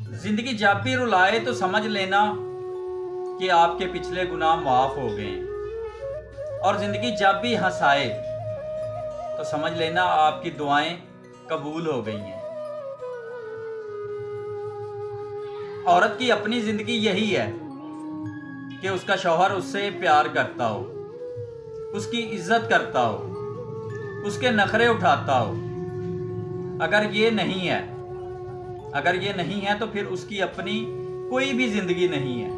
जिंदगी जब भी रुलाए तो समझ लेना कि आपके पिछले गुनाह माफ हो गए, और जिंदगी जब भी हंसाए तो समझ लेना आपकी दुआएं कबूल हो गई हैं। औरत की अपनी जिंदगी यही है कि उसका शौहर उससे प्यार करता हो, उसकी इज्जत करता हो, उसके नखरे उठाता हो। अगर ये नहीं है तो फिर उसकी अपनी कोई भी जिंदगी नहीं है।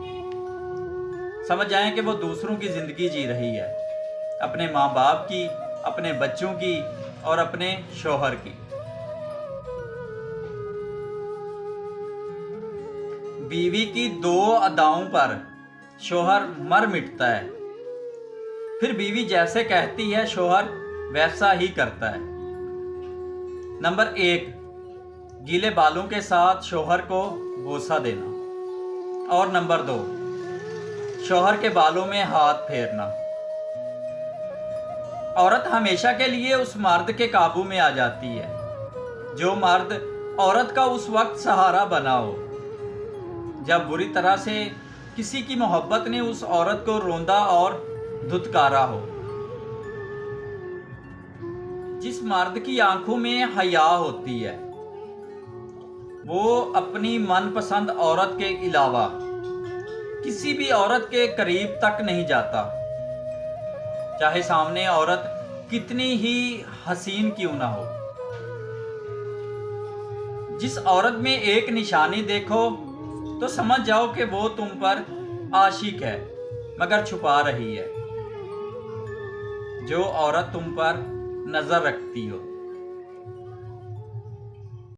समझ जाएं कि वो दूसरों की जिंदगी जी रही है, अपने माँ बाप की, अपने बच्चों की और अपने शौहर की। बीवी की दो अदाओं पर शौहर मर मिटता है, फिर बीवी जैसे कहती है शौहर वैसा ही करता है। नंबर 1, गीले बालों के साथ शौहर को बोसा देना। और नंबर 2, शौहर के बालों में हाथ फेरना। औरत हमेशा के लिए उस मर्द के काबू में आ जाती है जो मर्द औरत का उस वक्त सहारा बना हो जब बुरी तरह से किसी की मोहब्बत ने उस औरत को रोंदा और धुतकारा हो। जिस मर्द की आंखों में हया होती है वो अपनी मनपसंद औरत के अलावा किसी भी औरत के करीब तक नहीं जाता, चाहे सामने औरत कितनी ही हसीन क्यों ना हो। जिस औरत में एक निशानी देखो तो समझ जाओ कि वो तुम पर आशिक है मगर छुपा रही है। जो औरत तुम पर नजर रखती हो